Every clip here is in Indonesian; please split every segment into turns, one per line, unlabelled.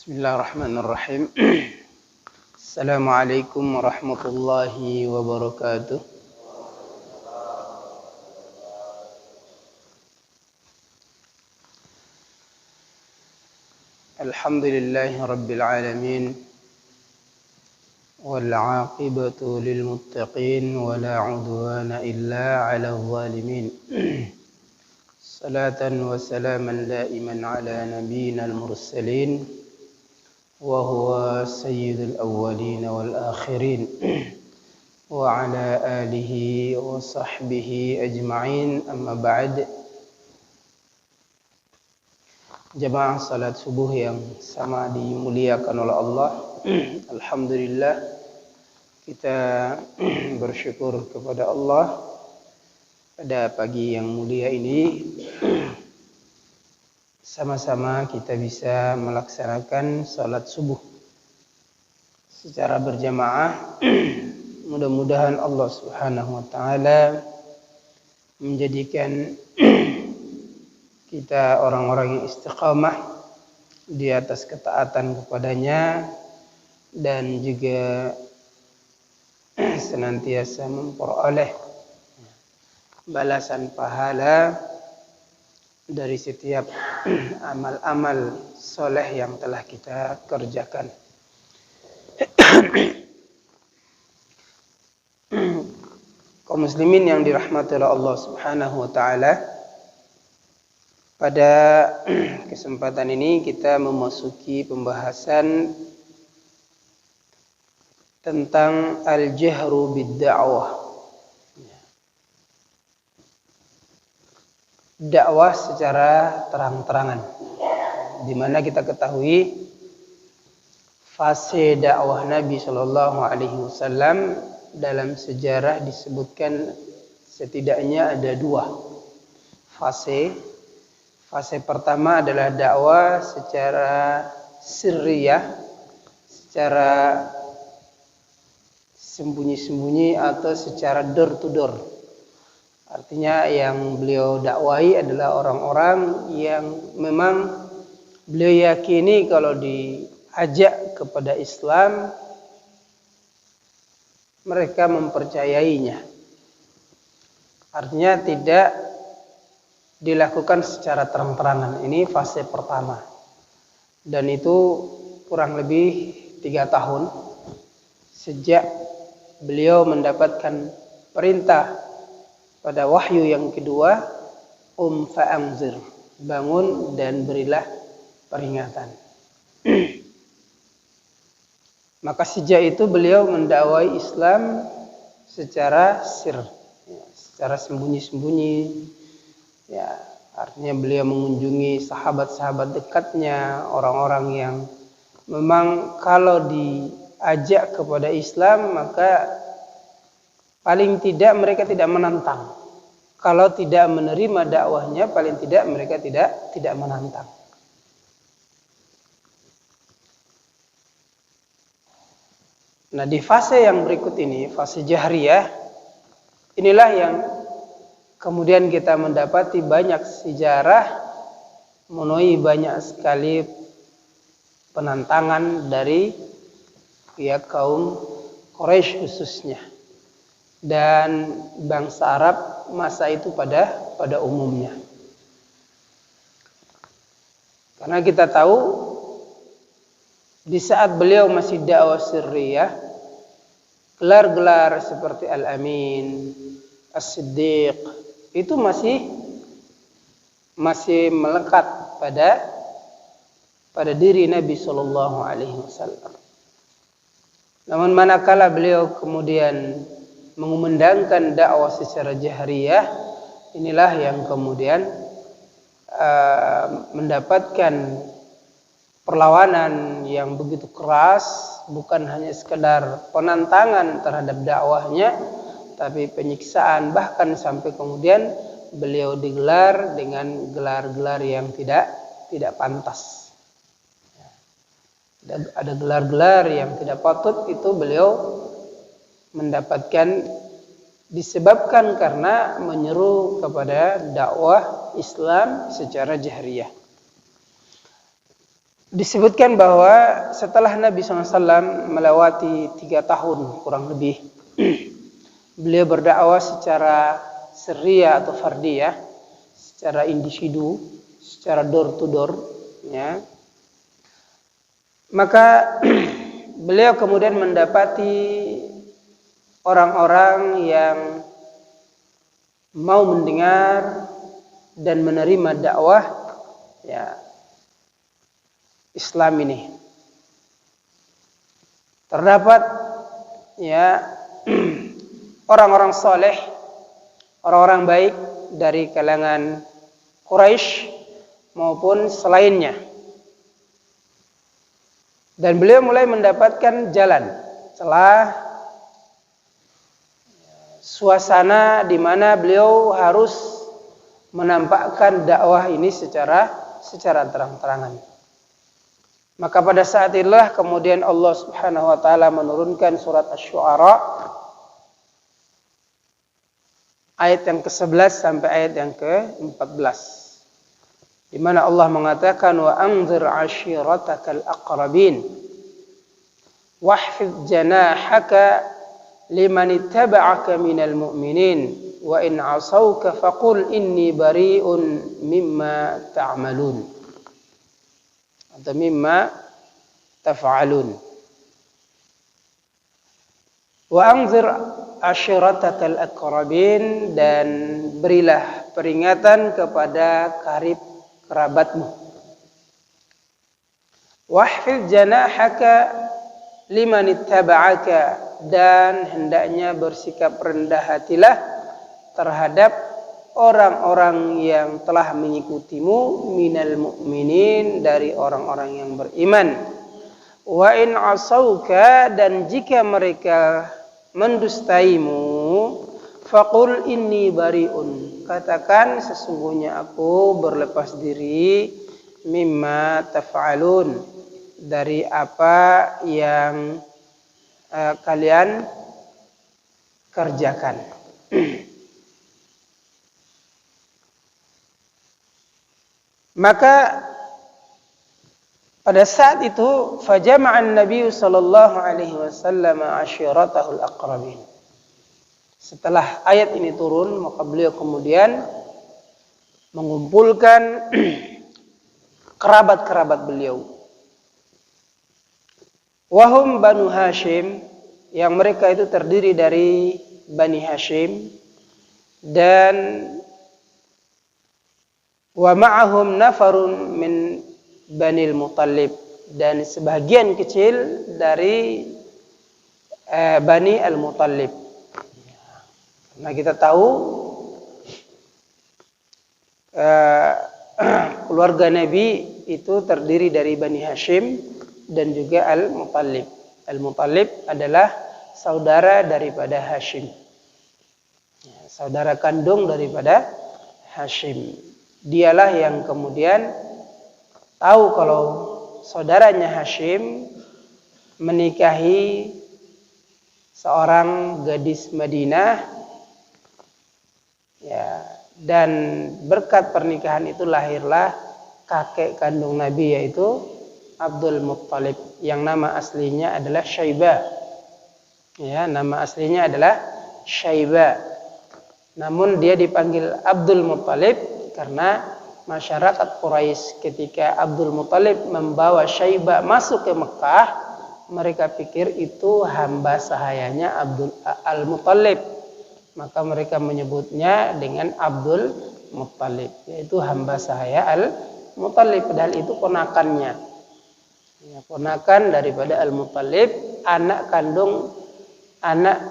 Bismillahirrahmanirrahim. Assalamualaikum warahmatullahi wabarakatuh. Alhamdulillahi rabbil alamin. Wal 'aqibatu lil muttaqin wa la 'udwana illa 'alal zalimin. Salatan wa salaman da'iman 'ala nabiyyina al-mursalin. وهو سيد الأولين والآخرين وعلى آله وصحبه أجمعين أما بعد. Jamaah salat subuh yang sama dimuliakan oleh Allah. Alhamdulillah, kita bersyukur kepada Allah pada pagi yang mulia ini sama-sama kita bisa melaksanakan salat subuh secara berjamaah. Mudah-mudahan Allah Subhanahu wa taala menjadikan kita orang-orang yang istiqamah di atas ketaatan kepadanya dan juga senantiasa memperoleh balasan pahala dari setiap amal-amal soleh yang telah kita kerjakan. Kaum muslimin yang dirahmati oleh Allah Subhanahu wa taala, pada kesempatan ini kita memasuki pembahasan tentang al-jahru bid-da'wah. Dakwah secara terang-terangan, di mana kita ketahui fase dakwah Nabi Shallallahu Alaihi Wasallam dalam sejarah disebutkan setidaknya ada dua fase. Fase pertama adalah dakwah secara sirriyah, secara sembunyi-sembunyi atau secara door to door. Artinya yang beliau dakwahi adalah orang-orang yang memang beliau yakini kalau diajak kepada Islam mereka mempercayainya. Artinya tidak dilakukan secara terang-terangan. Ini fase pertama. Dan itu kurang lebih 3 tahun sejak beliau mendapatkan perintah pada wahyu yang kedua, fa'anzir, bangun dan berilah peringatan. Maka sejak itu beliau mendakwai Islam secara sir, secara sembunyi-sembunyi. Ya, artinya beliau mengunjungi sahabat-sahabat dekatnya, orang-orang yang memang kalau diajak kepada Islam maka paling tidak mereka tidak menantang. Kalau tidak menerima dakwahnya, paling tidak mereka tidak menantang. Nah, di fase yang berikut ini, fase jahriyah, inilah yang kemudian kita mendapati banyak sejarah, menemui banyak sekali penantangan dari pihak kaum Quraisy khususnya dan bangsa Arab masa itu pada umumnya. Karena kita tahu di saat beliau masih dakwah sirriyah, gelar-gelar seperti Al-Amin, As-Siddiq itu masih melekat pada diri Nabi Shallallahu Alaihi Wasallam. Namun manakala beliau kemudian mengumandangkan dakwah secara jahriyah, inilah yang kemudian mendapatkan perlawanan yang begitu keras, bukan hanya sekedar penantangan terhadap dakwahnya, tapi penyiksaan, bahkan sampai kemudian beliau digelar dengan gelar-gelar yang tidak pantas. Ada gelar-gelar yang tidak patut, itu beliau mendapatkan disebabkan karena menyeru kepada dakwah Islam secara jahriyah. disebutkan bahwa setelah Nabi SAW melewati 3 tahun kurang lebih beliau berdakwah secara seria atau fardiyah, secara individu, secara door to door, ya. Maka beliau kemudian mendapati orang-orang yang mau mendengar dan menerima dakwah, ya, Islam ini. Terdapat, ya, orang-orang saleh, orang-orang baik dari kalangan Quraisy maupun selainnya. Dan beliau mulai mendapatkan jalan setelah suasana di mana beliau harus menampakkan dakwah ini secara terang-terangan. Maka pada saat itulah kemudian Allah Subhanahu wa taala menurunkan surat Asy-Syu'ara ayat yang ke-11 sampai ayat yang ke-14. Di mana Allah mengatakan wa anzir 'ashiratakal aqrabin wahfidh janahaka liman ittaba'aka minal mu'minin wa in 'asawka faqul inni bari'un mimma ta'malun atau mimma taf'alun. Wa anzir ashiratakal aqrabin, dan berilah peringatan kepada karib kerabatmu. Wahfidh janahaka liman ittaba'aka, dan hendaknya bersikap rendah hatilah terhadap orang-orang yang telah mengikutimu minal mu'minin, dari orang-orang yang beriman. Wa in asauka, dan jika mereka mendustaimu, faqul inni bari'un, katakan sesungguhnya aku berlepas diri, mimma taf'alun, dari apa yang kalian kerjakan. Maka pada saat itu fajama'an Nabi sallallahu alaihi wasallam ashiratahul aqrabin. Setelah ayat ini turun, maka beliau kemudian mengumpulkan kerabat-kerabat beliau. Wahum Banu Hashim, yang mereka itu terdiri dari Bani Hashim, dan wa ma'ahum nafarun min Banil Muttalib, dan sebagian kecil dari Bani Al-Muttalib. Nah, kita tahu keluarga Nabi itu terdiri dari Bani Hashim dan juga Al-Muttalib. Al-Muttalib adalah saudara daripada Hashim, saudara kandung daripada Hashim. Dialah yang kemudian tahu kalau saudaranya Hashim menikahi seorang gadis Madinah, ya, dan berkat pernikahan itu lahirlah kakek kandung Nabi, yaitu Abdul Muttalib, yang nama aslinya adalah Syaibah. Ya, nama aslinya adalah Syaibah. Namun dia dipanggil Abdul Muttalib karena masyarakat Quraisy ketika Abdul Muttalib membawa Syaibah masuk ke Mekah, mereka pikir itu hamba sahayanya Abdul Al-Muttalib. Maka mereka menyebutnya dengan Abdul Muttalib, yaitu hamba sahaya Al-Muttalib, padahal itu ponakannya. Ya, ponakan daripada Al-Muttalib, anak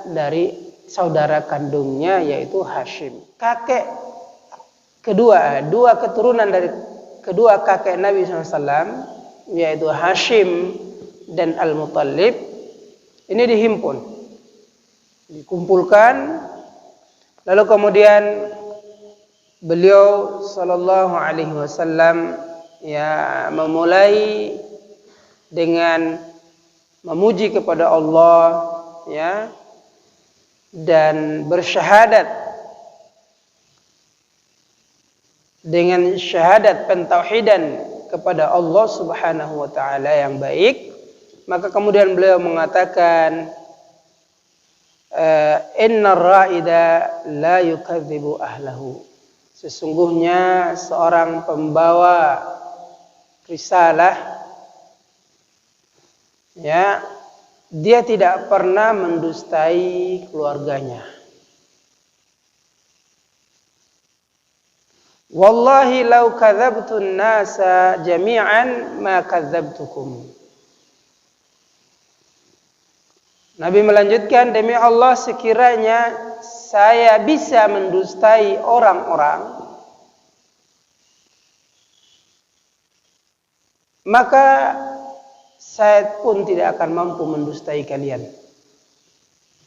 dari saudara kandungnya yaitu Hashim. Dua keturunan dari kedua kakek Nabi SAW, yaitu Hashim dan Al-Muttalib, ini dikumpulkan, lalu kemudian beliau sallallahu alaihi wasallam ya memulai dengan memuji kepada Allah, ya, dan bersyahadat dengan syahadat pentauhidan kepada Allah Subhanahu wa taala yang baik. Maka kemudian beliau mengatakan, innar ra'ida la yukadzibu ahlahu. Sesungguhnya seorang pembawa risalah, ya, dia tidak pernah mendustai keluarganya. Wallahi law kadzabtun nasa jami'an ma kadzabtukum. Nabi melanjutkan, demi Allah sekiranya saya bisa mendustai orang-orang, maka saya pun tidak akan mampu mendustai kalian.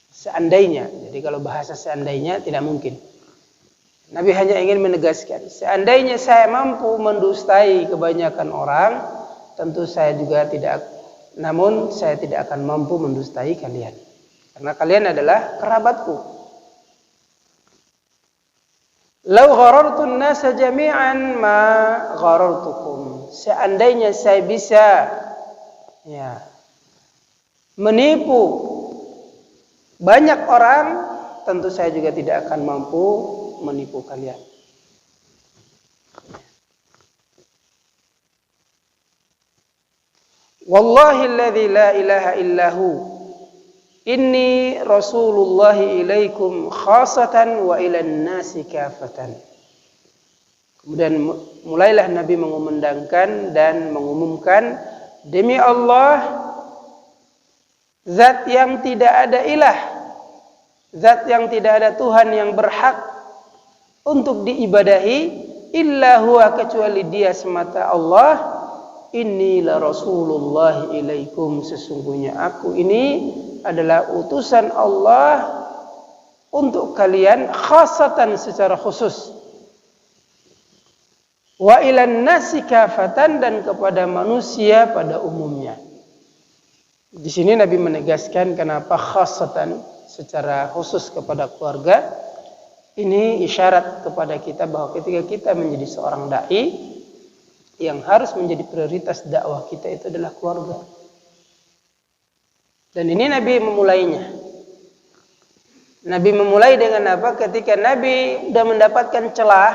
Seandainya, jadi kalau bahasa seandainya tidak mungkin. Nabi hanya ingin menegaskan, seandainya saya mampu mendustai kebanyakan orang, tentu saya juga tidak, namun saya tidak akan mampu mendustai kalian. Karena kalian adalah kerabatku. Lau gharartun nasa jami'an ma gharartukum. Seandainya saya bisa, ya, menipu banyak orang, tentu saya juga tidak akan mampu menipu kalian. Wallahi alladzi la ilaha illahu inni rasulullah ilaikum khasatan wa ilan nasi kafatan. Kemudian mulailah Nabi mengumandangkan dan mengumumkan, demi Allah, zat yang tidak ada ilah, zat yang tidak ada Tuhan yang berhak untuk diibadahi illa huwa, kecuali dia semata Allah. Inni la rasulullah ilaikum, sesungguhnya aku ini adalah utusan Allah untuk kalian khasatan, secara khusus, wa ilan nasi kafatan, dan kepada manusia pada umumnya. Di sini Nabi menegaskan kenapa khasatan, secara khusus kepada keluarga. Ini isyarat kepada kita bahwa ketika kita menjadi seorang dai, yang harus menjadi prioritas dakwah kita itu adalah keluarga. Dan ini Nabi memulainya. Nabi memulai dengan apa? Ketika Nabi sudah mendapatkan celah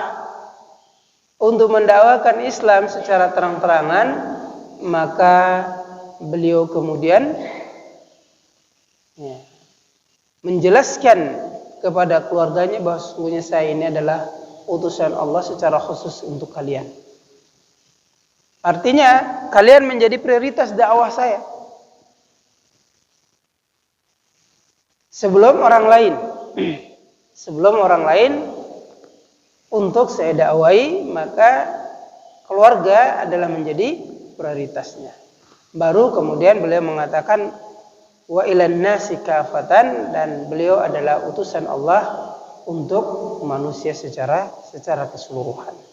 untuk mendakwakan Islam secara terang-terangan, maka beliau kemudian, ya, menjelaskan kepada keluarganya bahwa sesungguhnya saya ini adalah utusan Allah secara khusus untuk kalian. Artinya kalian menjadi prioritas dakwah saya sebelum orang lain. Sebelum orang lain untuk saya dakwai, maka keluarga adalah menjadi prioritasnya. Baru kemudian beliau mengatakan wa ilan nasi kafatan, dan beliau adalah utusan Allah untuk manusia secara keseluruhan.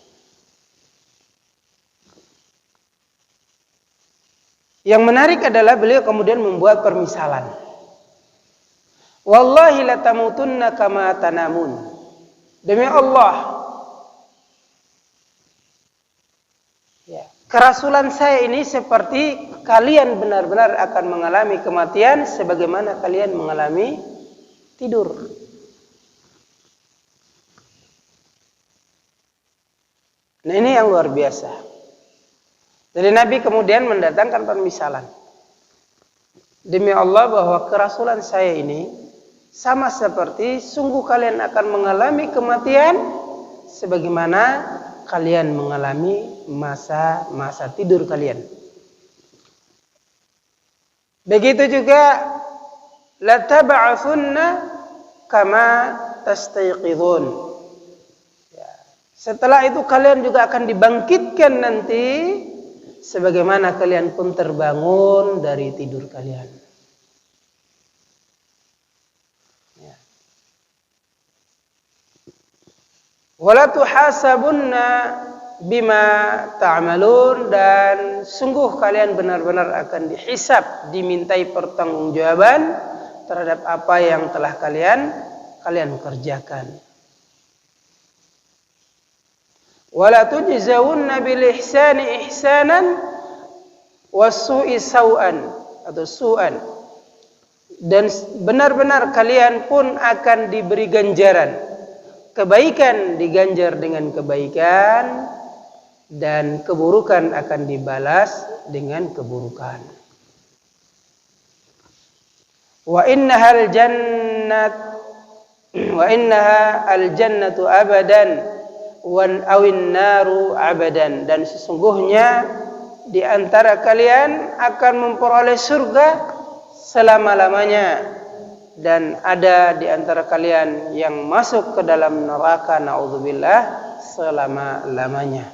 Yang menarik adalah beliau kemudian membuat permisalan. Wallahi latamutunna kama tanamun. Demi Allah, ya, kerasulan saya ini seperti kalian benar-benar akan mengalami kematian sebagaimana kalian mengalami tidur. Nah, ini yang luar biasa. Jadi Nabi kemudian mendatangkan permisalan. Demi Allah, bahwa kerasulan saya ini sama seperti sungguh kalian akan mengalami kematian sebagaimana kalian mengalami masa tidur kalian. Begitu juga latab'atsunna kama tastayqidhun. Ya. Setelah itu kalian juga akan dibangkitkan nanti sebagaimana kalian pun terbangun dari tidur kalian. Ya. Wala tuhasabunna bima ta'malun, dan sungguh kalian benar-benar akan dihisab, dimintai pertanggungjawaban terhadap apa yang telah kalian kerjakan. Wala tujzawunna bil ihsani ihsanan was-su'i sau'an atau su'an. Dan benar-benar kalian pun akan diberi ganjaran. Kebaikan diganjar dengan kebaikan dan keburukan akan dibalas dengan keburukan. Wa innaha al-jannatu abadan wa naru abadan, dan sesungguhnya di antara kalian akan memperoleh surga selama-lamanya, dan ada di antara kalian yang masuk ke dalam neraka, naudzubillah, selama-lamanya.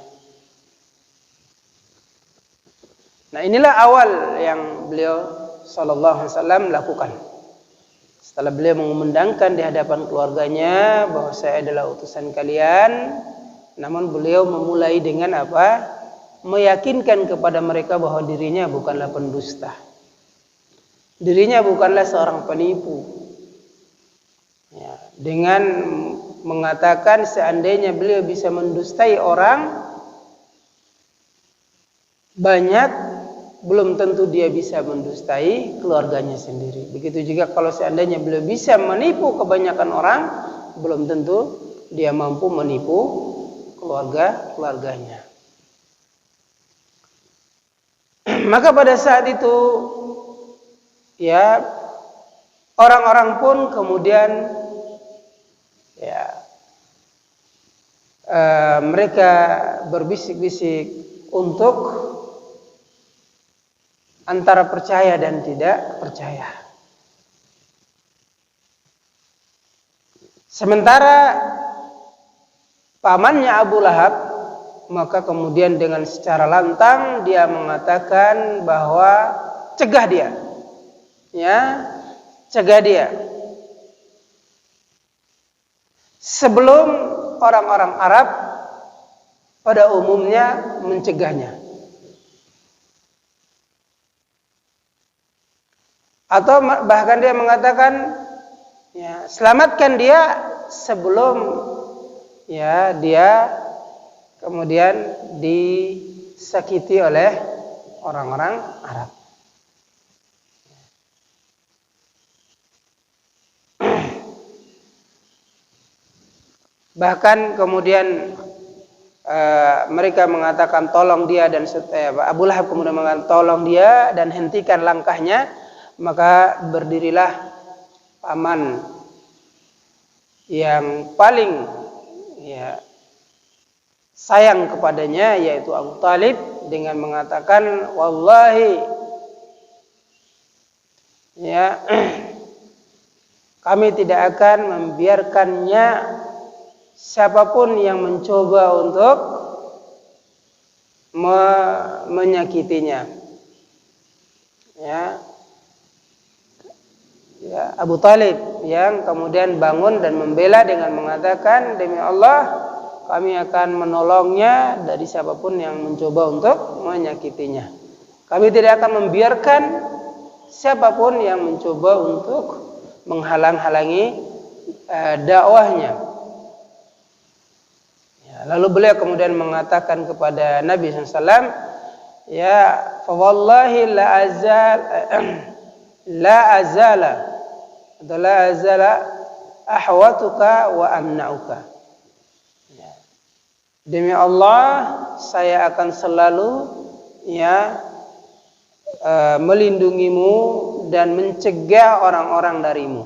Nah, inilah awal yang beliau sallallahu alaihi wasallam lakukan. Setelah beliau mengumandangkan di hadapan keluarganya bahwa saya adalah utusan kalian, namun beliau memulai dengan apa? Meyakinkan kepada mereka bahwa dirinya bukanlah pendusta. Dirinya bukanlah seorang penipu. Ya, dengan mengatakan seandainya beliau bisa mendustai orang banyak, belum tentu dia bisa mendustai keluarganya sendiri. Begitu juga kalau seandainya beliau bisa menipu kebanyakan orang, belum tentu dia mampu menipu keluarganya. Maka pada saat itu ya orang-orang pun kemudian ya mereka berbisik-bisik untuk antara percaya dan tidak percaya. Sementara pamannya Abu Lahab, maka kemudian dengan secara lantang dia mengatakan bahwa cegah dia. Ya, cegah dia. Sebelum orang-orang Arab pada umumnya mencegahnya. Atau bahkan dia mengatakan, ya, selamatkan dia sebelum ya dia kemudian disakiti oleh orang-orang Arab. Bahkan kemudian mereka mengatakan tolong dia, dan Abu Lahab kemudian mengatakan tolong dia dan hentikan langkahnya. Maka berdirilah paman yang paling ya sayang kepadanya, yaitu Abu Talib, dengan mengatakan wallahi ya kami tidak akan membiarkannya siapapun yang mencoba untuk menyakitinya. Ya, Abu Talib yang kemudian bangun dan membela dengan mengatakan, demi Allah kami akan menolongnya dari siapapun yang mencoba untuk menyakitinya. Kami tidak akan membiarkan siapapun yang mencoba untuk menghalang-halangi dakwahnya. Ya, lalu beliau kemudian mengatakan kepada Nabi SAW, ya fa wallahi la azala ahwatuka wa amna'uka. Ya. Demi Allah saya akan selalu ya melindungimu dan mencegah orang-orang darimu.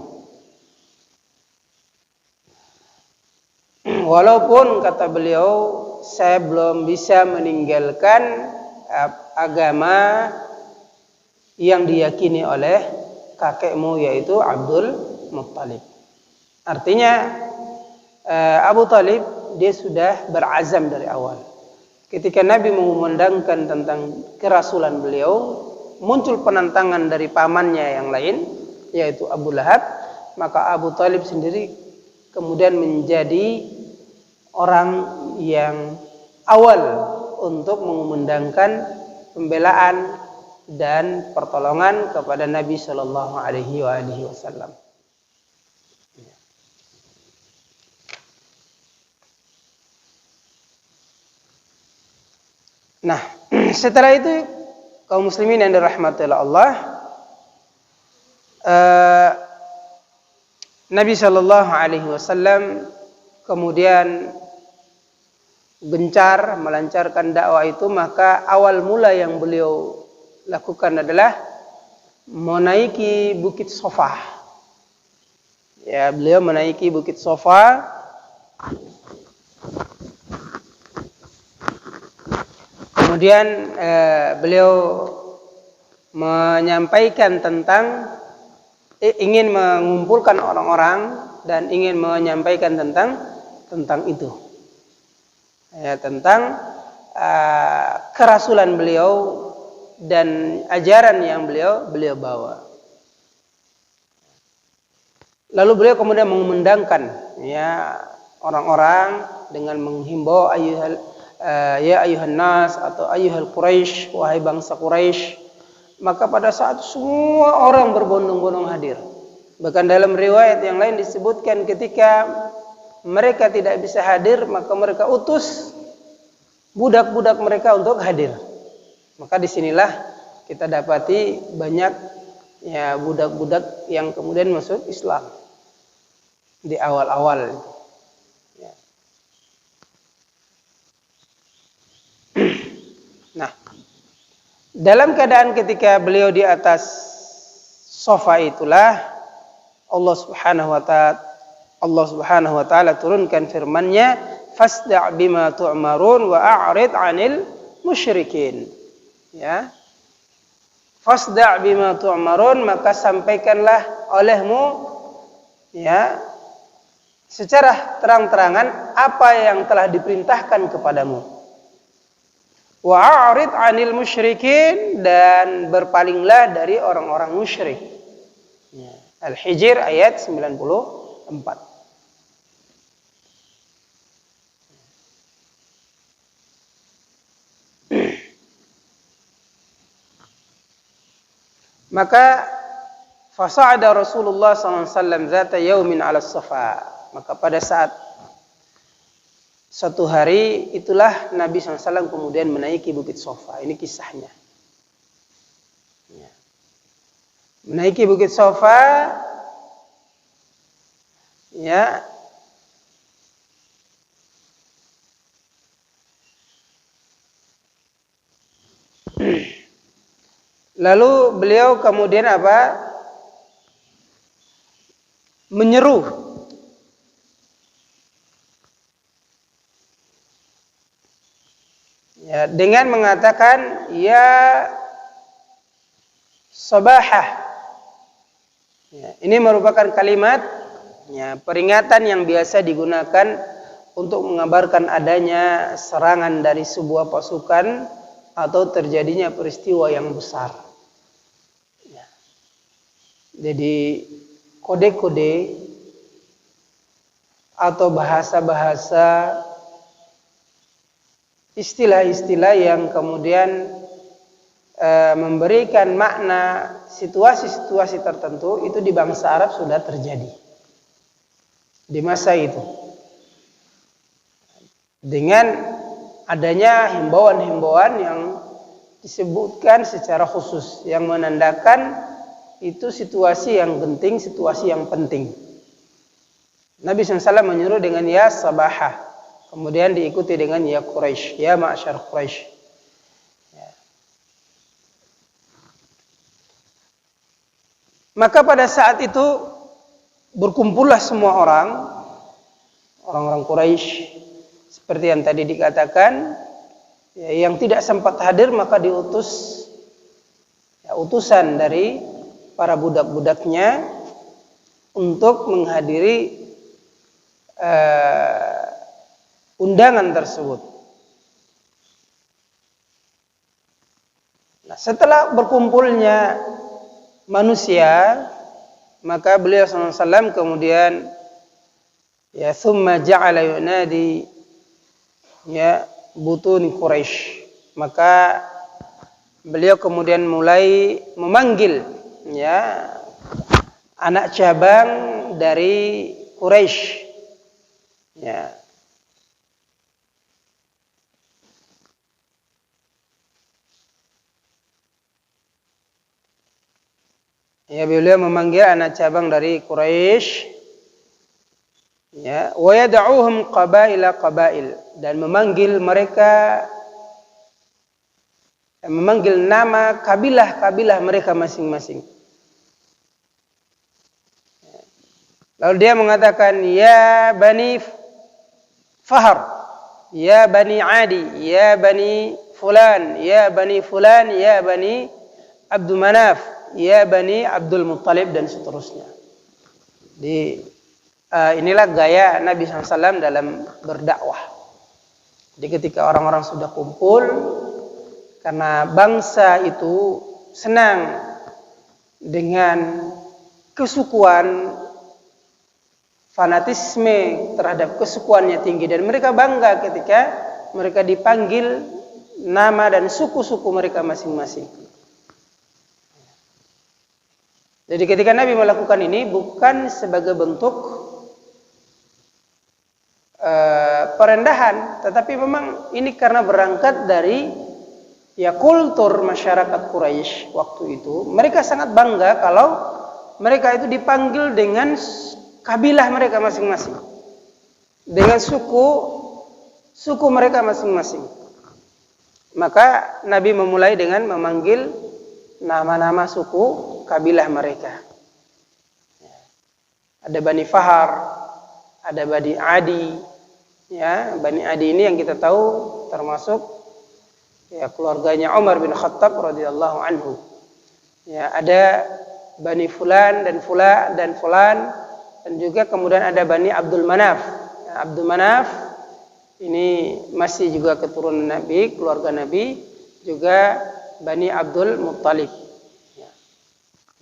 Walaupun kata beliau saya belum bisa meninggalkan agama yang diyakini oleh kakekmu, yaitu Abdul Muttalib. Artinya Abu Talib dia sudah berazam dari awal. Ketika Nabi mengumandangkan tentang kerasulan beliau, muncul penentangan dari pamannya yang lain, yaitu Abu Lahab, maka Abu Talib sendiri kemudian menjadi orang yang awal untuk mengumandangkan pembelaan dan pertolongan kepada Nabi Shallallahu Alaihi Wasallam. Nah, setelah itu kaum muslimin yang dirahmati oleh Allah, Nabi Shallallahu Alaihi Wasallam kemudian gencar melancarkan dakwah itu. Maka awal mula yang beliau lakukan adalah menaiki Bukit Sofa. Ya, beliau menaiki Bukit Sofa. Kemudian beliau menyampaikan tentang ingin mengumpulkan orang-orang dan ingin menyampaikan tentang itu, ya, tentang kerasulan beliau dan ajaran yang beliau bawa. Lalu beliau kemudian mengumandangkan, ya, orang-orang dengan menghimbau ya ayuhan nas atau ayuhal Quraisy, wahai bangsa Quraisy. Maka pada saat semua orang berbondong-bondong hadir. Bahkan dalam riwayat yang lain disebutkan ketika mereka tidak bisa hadir, maka mereka utus budak-budak mereka untuk hadir. Maka disinilah kita dapati banyak, ya, budak-budak yang kemudian masuk Islam di awal-awal. Ya. Nah, dalam keadaan ketika beliau di atas sofa itulah Allah Subhanahu wa taala turunkan firman-Nya, fasda' bima tu'marun wa a'rid 'anil musyrikin. Ya. Fasda' bima tu'marun, maka sampaikanlah olehmu, ya, secara terang-terangan apa yang telah diperintahkan kepadamu. Wa a'rid 'anil musyrikin, dan berpalinglah dari orang-orang musyrik. Ya. Al-Hijr ayat 94. Maka fasa'ada Rasulullah SAW zata yaumin 'ala Safa. Maka pada saat suatu hari itulah Nabi SAW kemudian menaiki Bukit Sofa. Ini kisahnya. Ya. Menaiki Bukit Sofa, ya, lalu beliau kemudian apa? Menyeru. Ya, dengan mengatakan, ya sabahah. Ya, ini merupakan kalimat, ya, peringatan yang biasa digunakan untuk mengabarkan adanya serangan dari sebuah pasukan atau terjadinya peristiwa yang besar. Ya. Jadi kode-kode atau bahasa-bahasa, istilah-istilah yang kemudian memberikan makna situasi-situasi tertentu itu di bangsa Arab sudah terjadi di masa itu. Dengan adanya himbauan-himbauan yang disebutkan secara khusus yang menandakan itu situasi yang genting, situasi yang penting. Nabi SAW menyuruh dengan ya sabahah, kemudian diikuti dengan ya Quraisy, ya ma'syar Quraisy. Ya. Maka pada saat itu berkumpullah semua orang-orang Quraisy, seperti yang tadi dikatakan, ya, yang tidak sempat hadir maka diutus, ya, utusan dari para budak-budaknya untuk menghadiri undangan tersebut. Nah, setelah berkumpulnya manusia, maka beliau SAW kemudian, ya, thumma ja'ala yunadi, ya, butuni Quraisy. Maka beliau kemudian mulai memanggil, ya, anak cabang dari Quraisy. Ya. Ya, beliau memanggil anak cabang dari Quraisy. Ya, wa yad'uhum qabaila qabail, dan memanggil mereka, memanggil nama kabilah-kabilah mereka masing-masing. Lalu dia mengatakan, ya Bani Fahr, ya Bani Adi, ya Bani Fulan, ya Bani Fulan, ya Bani Abdul Manaf, ya Bani Abdul Muttalib, dan seterusnya. Inilah gaya Nabi SAW dalam berdakwah. Jadi ketika orang-orang sudah kumpul, karena bangsa itu senang dengan kesukuan, fanatisme terhadap kesukuannya tinggi, dan mereka bangga ketika mereka dipanggil nama dan suku-suku mereka masing-masing. Jadi ketika Nabi melakukan ini bukan sebagai bentuk perendahan, tetapi memang ini karena berangkat dari kultur masyarakat Quraisy waktu itu. Mereka sangat bangga kalau mereka itu dipanggil dengan kabilah mereka masing-masing, dengan suku mereka masing-masing. Maka Nabi memulai dengan memanggil nama-nama suku kabilah mereka. Ada Bani Fahar, ada Bani Adi. Ya, Bani Adi ini yang kita tahu termasuk keluarganya Umar bin Khattab radhiyallahu anhu. Ya, ada Bani Fulan dan Fulan. Dan juga kemudian ada Bani Abdul Manaf. Abdul Manaf ini masih juga keturunan Nabi, keluarga Nabi, juga Bani Abdul Muttalib.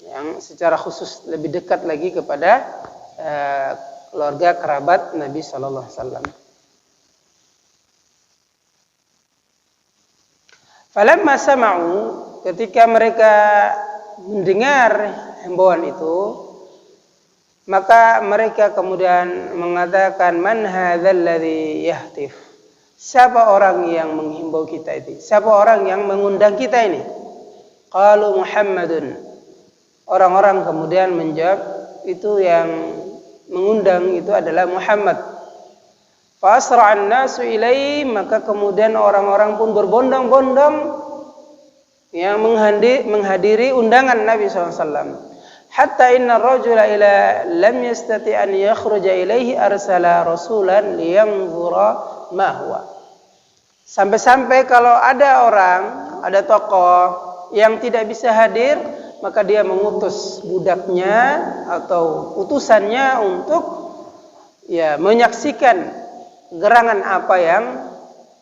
Yang secara khusus lebih dekat lagi kepada keluarga kerabat Nabi sallallahu alaihi wasallam. Falamma sama'u, ketika mereka mendengar himbauan itu, maka mereka kemudian mengatakan, man hadzal ladzi yahtif? Siapa orang yang menghimbau kita itu? Siapa orang yang mengundang kita ini? Qalu Muhammadun. Orang-orang kemudian menjawab, itu yang mengundang itu adalah Muhammad. Fa asra'an nasu ilaihi, maka kemudian orang-orang pun berbondong-bondong yang menghadiri undangan Nabi SAW. Hatta inna rajula ila lam yastati an yakhruja ilaihi arsala rasulan liyanzura ma huwa. Sampai-sampai kalau ada orang, ada tokoh yang tidak bisa hadir, maka dia mengutus budaknya atau utusannya untuk menyaksikan gerangan apa yang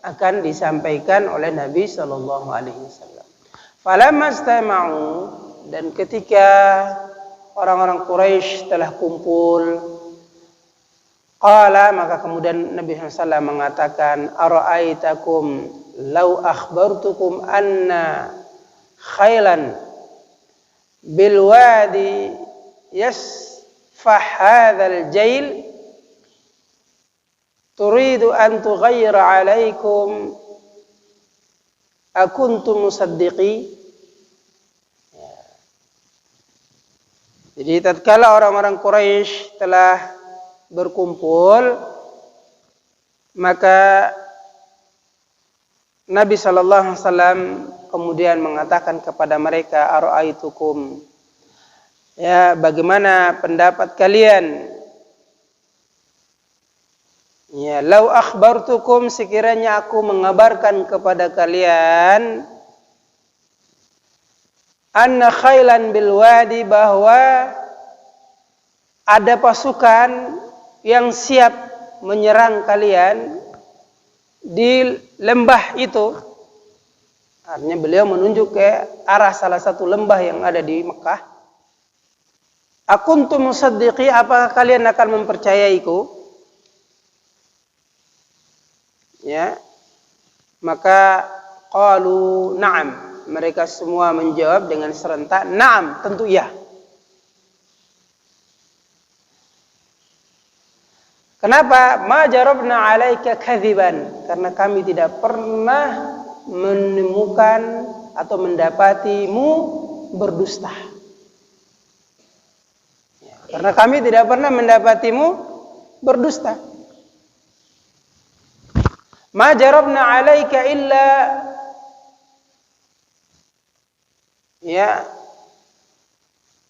akan disampaikan oleh Nabi sallallahu alaihi wasallam. Falamma istama'u, dan ketika orang-orang Quraisy telah kumpul, qala, maka kemudian Nabi SAW mengatakan, ara'aitakum law akhbartukum anna khailan bil wadi yasfah hadzal jail turidu an tughayyira alaikum akuntum musaddiqi. Jadi tatkala orang-orang Quraisy telah berkumpul, maka Nabi sallallahu alaihi wasallam kemudian mengatakan kepada mereka, ara'aitukum, bagaimana pendapat kalian? Lau akhbartukum, sekiranya aku mengabarkan kepada kalian, anna khailan bil wadi, bahwa ada pasukan yang siap menyerang kalian di lembah itu. Artinya beliau menunjuk ke arah salah satu lembah yang ada di Mekah. Akuntum musaddiqi, apakah kalian akan mempercayaiku? Maka qalu na'am. Mereka semua menjawab dengan serentak, na'am, tentu ya. Kenapa? Ma jarabna 'alaika kadziban, karena kami tidak pernah menemukan atau mendapatimu berdusta. Karena kami tidak pernah mendapatimu berdusta. Ma jarabna 'alaika illa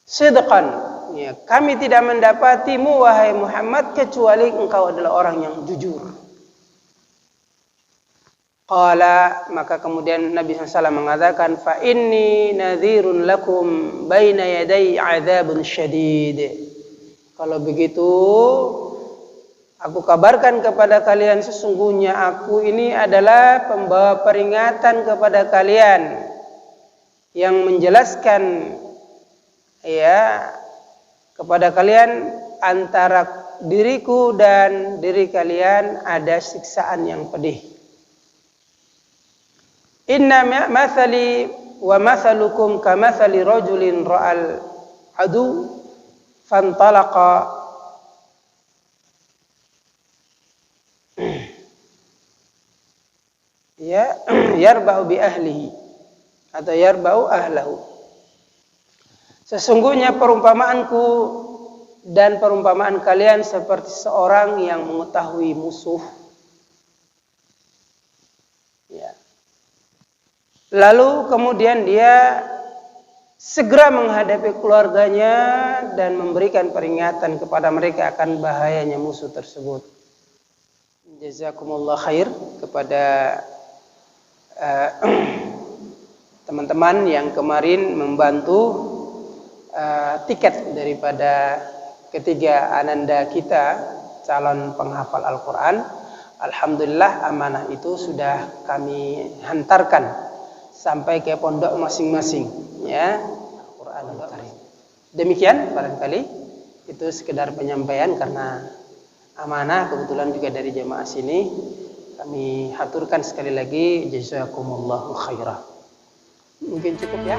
sidqan. Ya, kami tidak mendapatimu wahai Muhammad kecuali engkau adalah orang yang jujur. Qala, maka kemudian Nabi SAW mengatakan, fa inni nadhirun lakum baina yaday adzabun syadid. Kalau begitu, aku kabarkan kepada kalian sesungguhnya aku ini adalah pembawa peringatan kepada kalian yang menjelaskan kepada kalian antara diriku dan diri kalian ada siksaan yang pedih. Inna mathali wa mathalukum kamathali rajulin ra'al adu fantalaqa yarba'u bi ahlihi atau yarba'u ahlahu. Sesungguhnya perumpamaanku dan perumpamaan kalian seperti seorang yang mengetahui musuh. Lalu kemudian dia segera menghadapi keluarganya dan memberikan peringatan kepada mereka akan bahayanya musuh tersebut. Jazakumullah khair kepada teman-teman yang kemarin membantu tiket daripada ketiga ananda kita calon penghafal Al-Quran. Alhamdulillah amanah itu sudah kami hantarkan sampai ke pondok masing-masing, ya, Al-Qur'anul Karim. Demikian barangkali itu sekedar penyampaian karena amanah kebetulan juga dari jemaah sini. Kami haturkan sekali lagi jazakumullahu khairah. Mungkin cukup ya.